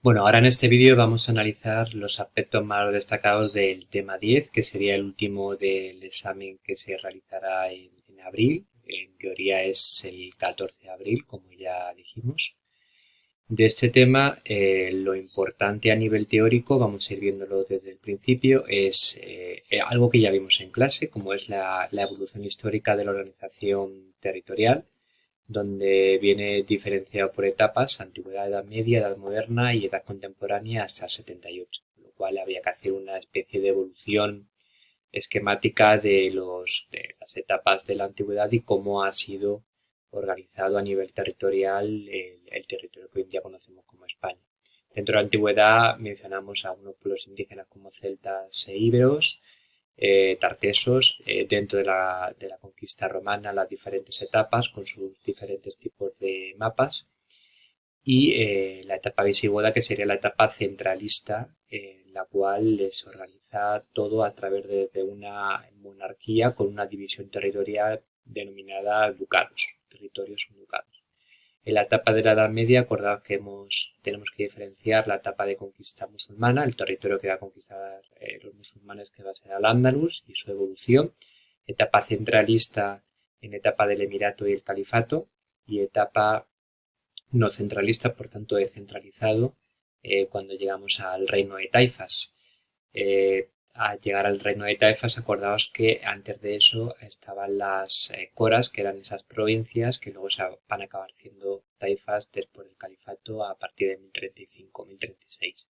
Bueno, ahora en este vídeo vamos a analizar los aspectos más destacados del tema 10, que sería el último del examen que se realizará en abril. En teoría es el 14 de abril, como ya dijimos. De este tema, lo importante a nivel teórico, vamos a ir viéndolo desde el principio, es algo que ya vimos en clase, como es la evolución histórica de la organización territorial, donde viene diferenciado por etapas: antigüedad, edad media, edad moderna y edad contemporánea hasta el 78, con lo cual habría que hacer una especie de evolución esquemática de las etapas de la antigüedad y cómo ha sido organizado a nivel territorial el territorio que hoy en día conocemos como España. Dentro de la antigüedad mencionamos a unos pueblos indígenas como celtas e íberos, tartesos, dentro de la conquista romana, las diferentes etapas con sus diferentes tipos de mapas, y la etapa visigoda, que sería la etapa centralista, en la cual se organiza todo a través de una monarquía con una división territorial denominada ducados. Territorios son ducados. En la etapa de la Edad Media, acordaos que tenemos que diferenciar la etapa de conquista musulmana, el territorio que va a conquistar los musulmanes, que va a ser Al-Ándalus, y su evolución; etapa centralista en etapa del Emirato y el Califato; y etapa no centralista, por tanto descentralizado, cuando llegamos al reino de Taifas. Al llegar al reino de Taifas, acordaos que antes de eso estaban las coras, que eran esas provincias que luego van a acabar siendo taifas después del califato a partir de 1035-1036.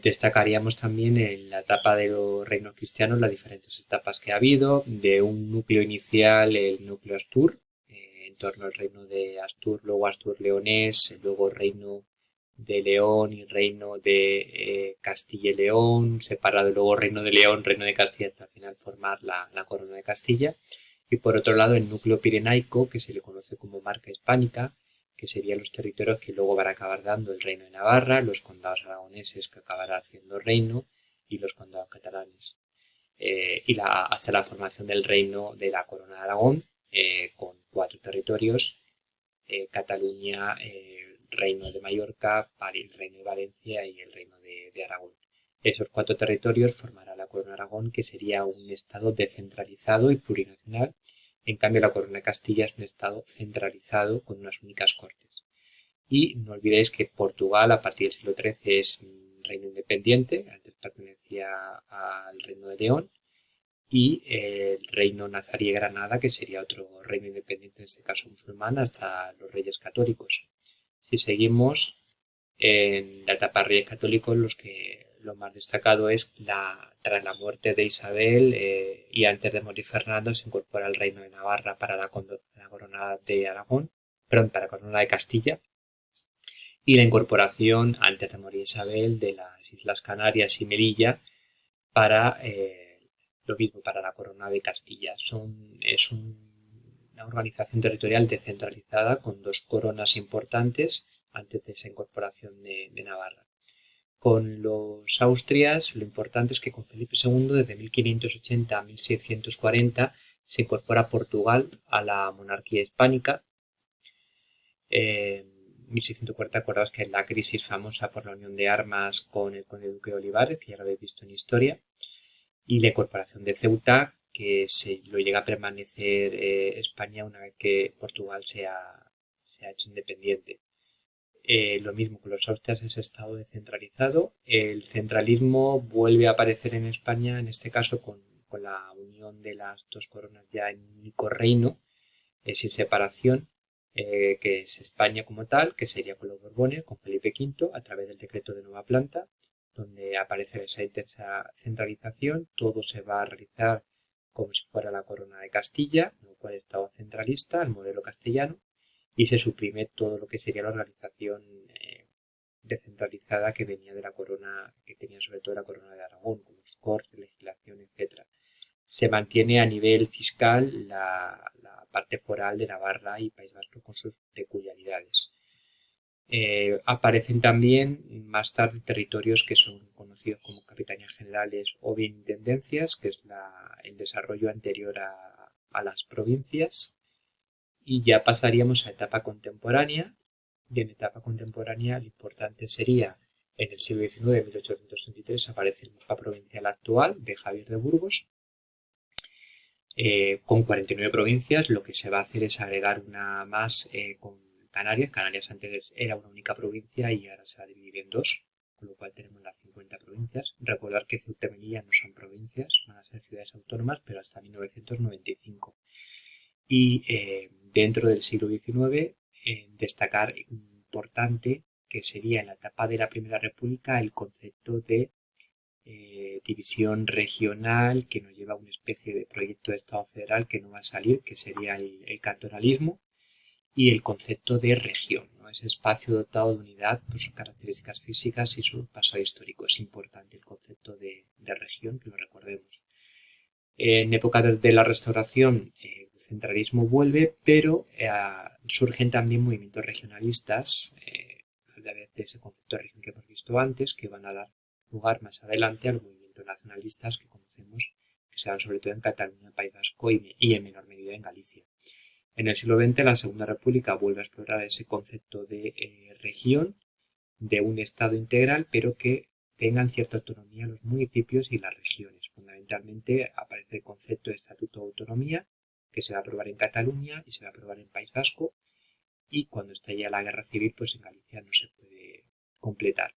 Destacaríamos también en la etapa de los reinos cristianos las diferentes etapas que ha habido, de un núcleo inicial, el núcleo Astur, en torno al reino de Astur, luego Astur leonés, luego reino de León y reino de Castilla y León, separado luego reino de León, reino de Castilla, hasta al final formar la corona de Castilla. Y por otro lado el núcleo pirenaico, que se le conoce como marca hispánica, que serían los territorios que luego van a acabar dando el reino de Navarra, los condados aragoneses, que acabará haciendo reino, y los condados catalanes. Hasta la formación del reino de la corona de Aragón, con 4 territorios: Cataluña, Reino de Mallorca, el Reino de Valencia y el Reino de Aragón. Esos 4 territorios formarán la Corona de Aragón, que sería un estado descentralizado y plurinacional. En cambio, la Corona de Castilla es un estado centralizado con unas únicas cortes. Y no olvidéis que Portugal, a partir del siglo XIII, es un reino independiente; antes pertenecía al Reino de León. Y el reino nazarí de Granada, que sería otro reino independiente, en este caso musulmán, hasta los reyes católicos. Si seguimos en la etapa de reyes católicos, lo más destacado es tras la muerte de Isabel, y antes de morir Fernando, se incorpora el reino de Navarra para la corona de Aragón, perdón, para la corona de Castilla, y la incorporación, antes de morir Isabel, de las Islas Canarias y Melilla para lo mismo, para la corona de Castilla. Una organización territorial descentralizada con 2 coronas importantes antes de esa incorporación de Navarra. Con los Austrias, lo importante es que con Felipe II, desde 1580 a 1640, se incorpora Portugal a la monarquía hispánica. 1640, acordaos que es la crisis famosa por la unión de armas con el conde duque de Olivares, que ya lo habéis visto en historia, y la incorporación de Ceuta, que se lo llega a permanecer España una vez que Portugal se ha hecho independiente. Lo mismo con los Austrias, es estado descentralizado. El centralismo vuelve a aparecer en España, en este caso con la unión de las 2 coronas ya en un único reino, sin separación, que es España como tal, que sería con los Borbones, con Felipe V, a través del decreto de Nueva Planta, donde aparece esa intensa centralización. Todo se va a realizar como si fuera la corona de Castilla, con lo cual Estado centralista, el modelo castellano, y se suprime todo lo que sería la organización descentralizada que venía de la corona, que tenía sobre todo la corona de Aragón, como sus cortes, legislación, etcétera. Se mantiene a nivel fiscal la parte foral de Navarra y País Vasco con sus peculiaridades. Aparecen también más tarde territorios que son conocidos como capitanías generales o bien intendencias, que es el desarrollo anterior a las provincias. Y ya pasaríamos a etapa contemporánea, Y en etapa contemporánea lo importante sería, en el siglo XIX, 1833, aparece el mapa provincial actual de Javier de Burgos, con 49 provincias. Lo que se va a hacer es agregar una más con Canarias. Canarias antes era una única provincia y ahora se va a dividir en dos, con lo cual tenemos las 50 provincias. Recordar que Ceuta y Melilla no son provincias, van a ser ciudades autónomas, pero hasta 1995. Y dentro del siglo XIX, destacar importante que sería en la etapa de la Primera República el concepto de división regional, que nos lleva a una especie de proyecto de Estado federal que no va a salir, que sería el cantonalismo, y el concepto de región, ¿no? Ese espacio dotado de unidad por sus características físicas y su pasado histórico. Es importante el concepto de región, que lo recordemos. En época de la Restauración, el centralismo vuelve, pero surgen también movimientos regionalistas, de ese concepto de región que hemos visto antes, que van a dar lugar más adelante a los movimientos nacionalistas que conocemos, que se dan sobre todo en Cataluña, País Vasco y en menor medida en Galicia. En el siglo XX, la Segunda República vuelve a explorar ese concepto de región, de un Estado integral, pero que tengan cierta autonomía los municipios y las regiones. Fundamentalmente aparece el concepto de Estatuto de Autonomía, que se va a aprobar en Cataluña y se va a aprobar en País Vasco, y cuando estalla la Guerra Civil, pues en Galicia no se puede completar.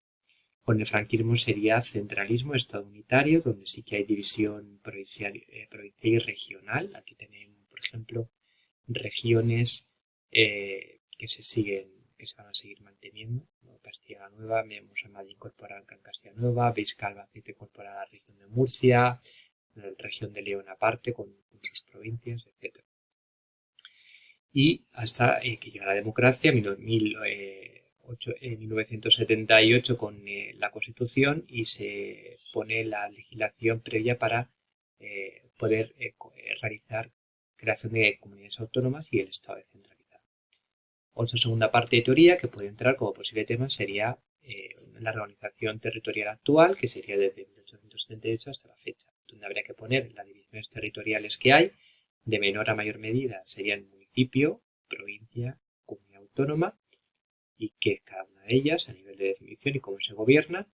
Con el franquismo sería centralismo, Estado unitario, donde sí que hay división provincial y regional. Aquí tenemos, por ejemplo, regiones que se van a seguir manteniendo, ¿no? Castilla Nueva, vemos a Madrid incorporada en Castilla Nueva, Vizcaya Albacete incorporada a la región de Murcia, la región de León aparte con sus provincias, etc. Y hasta que llega la democracia, 1978 con la Constitución, y se pone la legislación previa para poder realizar creación de comunidades autónomas y el Estado descentralizado. Otra segunda parte de teoría que puede entrar como posible tema sería la reorganización territorial actual, que sería desde 1878 hasta la fecha, donde habría que poner las divisiones territoriales que hay. De menor a mayor medida serían municipio, provincia, comunidad autónoma, y que cada una de ellas, a nivel de definición y cómo se gobierna.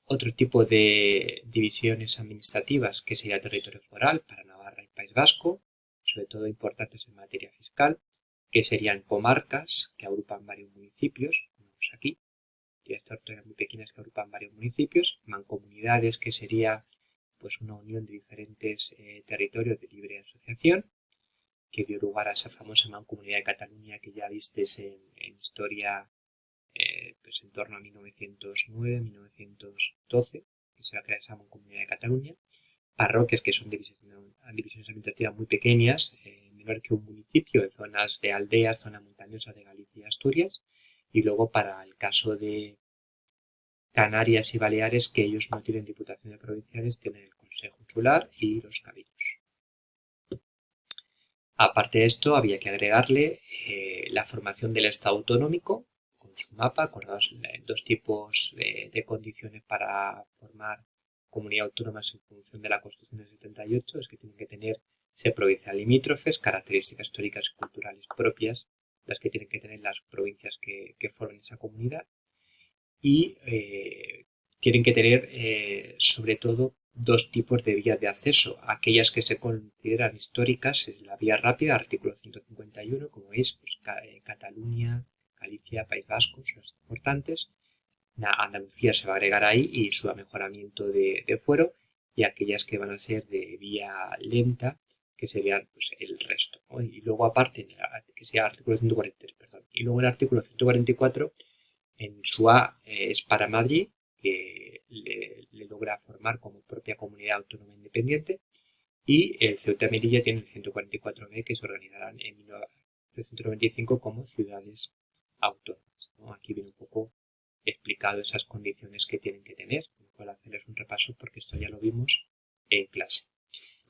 Otro tipo de divisiones administrativas, que sería territorio foral para Navarra y País Vasco, sobre todo importantes en materia fiscal, que serían comarcas, que agrupan varios municipios, como vemos aquí, y estas territorios muy pequeñas que agrupan varios municipios, mancomunidades, que sería pues una unión de diferentes territorios de libre asociación, que dio lugar a esa famosa Mancomunidad de Cataluña que ya vistes en historia, pues en torno a 1909-1912, que se va a crear esa Mancomunidad de Cataluña. Parroquias, que son divisiones administrativas muy pequeñas, menor que un municipio, en zonas de aldeas, zonas montañosas de Galicia y Asturias. Y luego, para el caso de Canarias y Baleares, que ellos no tienen diputaciones provinciales, tienen el Consejo Insular y los cabildos. Aparte de esto, había que agregarle la formación del Estado autonómico, con su mapa. Acordaos, dos tipos de condiciones para formar comunidad autónomas en función de la Constitución del 78, es que tienen que tener, ser provincias limítrofes, características históricas y culturales propias, las que tienen que tener las provincias que forman esa comunidad, y tienen que tener, sobre todo, dos tipos de vías de acceso. Aquellas que se consideran históricas, es la vía rápida, artículo 151, como veis, pues, Cataluña, Galicia, País Vasco, son las importantes. Andalucía se va a agregar ahí y su mejoramiento de fuero, y aquellas que van a ser de vía lenta, que serían pues, el resto, ¿no? Y luego aparte, que sería el artículo 143, perdón. Y luego el artículo 144, en su A es para Madrid, que le logra formar como propia comunidad autónoma independiente, y el Ceuta y Melilla tiene el 144b, que se organizarán en 1995 como ciudades autónomas, ¿no? Aquí viene un poco explicado esas condiciones que tienen que tener, con lo cual hacerles un repaso porque esto ya lo vimos en clase.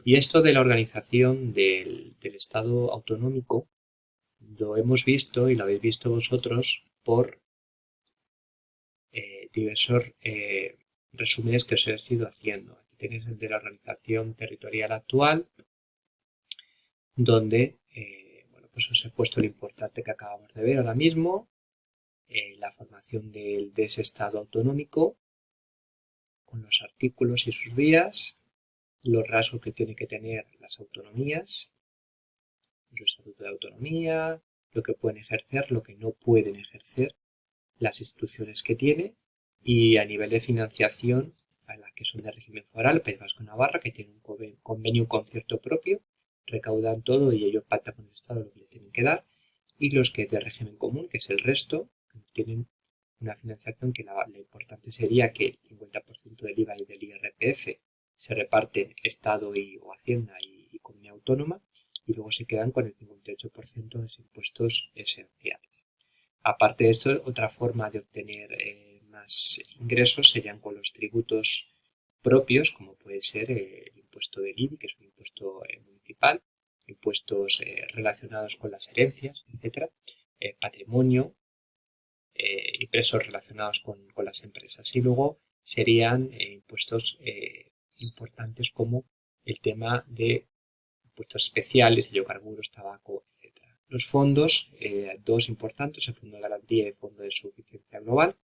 Y esto de la organización del Estado autonómico lo hemos visto y lo habéis visto vosotros por diversos resúmenes que os he ido haciendo. Aquí tenéis el de la organización territorial actual, donde pues os he puesto lo importante que acabamos de ver ahora mismo, la formación de ese estado autonómico, con los artículos y sus vías, los rasgos que tienen que tener las autonomías, su estatuto de autonomía, lo que pueden ejercer, lo que no pueden ejercer, las instituciones que tiene y a nivel de financiación a las que son de régimen foral, País Vasco y Navarra, que tienen un convenio, un concierto propio, recaudan todo y ellos pactan con el Estado lo que le tienen que dar, y los que es de régimen común, que es el resto, tienen una financiación que lo importante sería que el 50% del IVA y del IRPF se reparten Estado o Hacienda y comunidad autónoma, y luego se quedan con el 58% de los impuestos esenciales. Aparte de esto, otra forma de obtener más ingresos serían con los tributos propios, como puede ser el impuesto del IBI, que es un impuesto municipal, impuestos relacionados con las herencias, etcétera, patrimonio, impuestos relacionados con las empresas. Y luego serían impuestos importantes como el tema de impuestos especiales, hidrocarburos, tabaco, etcétera. Los fondos, dos importantes, el Fondo de Garantía y el Fondo de Suficiencia Global,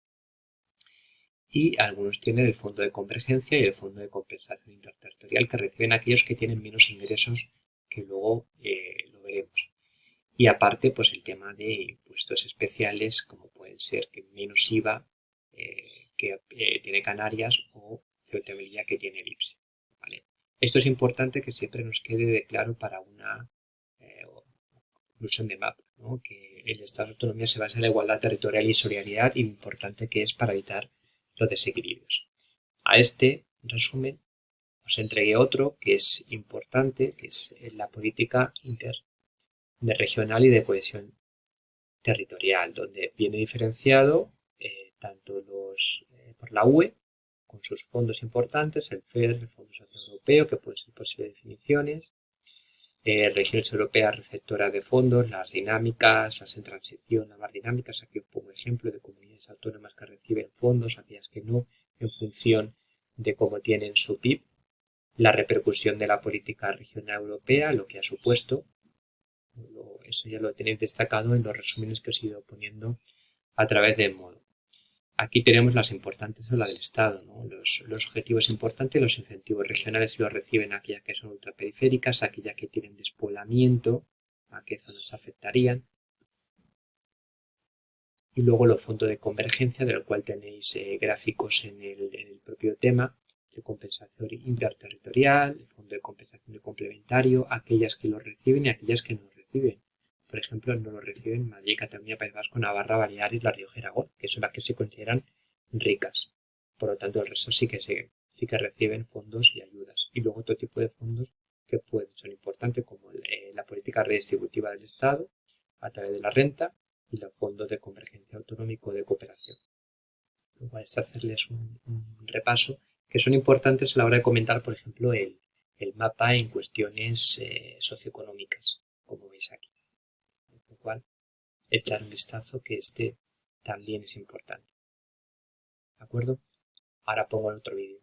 y algunos tienen el Fondo de Convergencia y el Fondo de Compensación Interterritorial, que reciben aquellos que tienen menos ingresos, que luego lo veremos. Y aparte, pues el tema de impuestos especiales, como pueden ser que menos IVA que tiene Canarias o Ceuta y Melilla que tiene el IPSE. ¿Vale? Esto es importante que siempre nos quede de claro para una conclusión de mapa, ¿no? Que el Estado de Autonomía se basa en la igualdad territorial y solidaridad y lo importante que es para evitar los desequilibrios. A este resumen os entregué otro que es importante, que es la política de regional y de cohesión territorial, donde viene diferenciado tanto por la UE, con sus fondos importantes, el FEDER, el Fondo Social Europeo, que pueden ser posibles definiciones, regiones europeas receptoras de fondos, las dinámicas, las en transición, las más dinámicas, aquí os pongo ejemplo de comunidades autónomas que reciben fondos, aquellas que no, en función de cómo tienen su PIB, la repercusión de la política regional europea, lo que ha supuesto, eso ya lo tenéis destacado en los resúmenes que os he ido poniendo a través del modo. Aquí tenemos las importantes son la del Estado, ¿no? Los objetivos importantes, los incentivos regionales si los reciben aquellas que son ultraperiféricas, aquellas que tienen despoblamiento, a qué zonas afectarían. Y luego los fondos de convergencia, del cual tenéis gráficos en el propio tema, de compensación interterritorial, el fondo de compensación de complementario, aquellas que lo reciben y aquellas que no lo reciben. Por ejemplo, no lo reciben Madrid, Cataluña, País Vasco, Navarra, Baleares, La Rioja y Aragón, que son las que se consideran ricas. Por lo tanto, el resto sí que reciben fondos y ayudas. Y luego otro tipo de fondos que son importantes, como la política redistributiva del Estado, a través de la renta, y los fondos de convergencia autonómico de cooperación. Luego es hacerles un repaso que son importantes a la hora de comentar, por ejemplo, el mapa en cuestiones socioeconómicas, como veis aquí. Con lo cual, echar un vistazo que este también es importante. ¿De acuerdo? Ahora pongo el otro vídeo.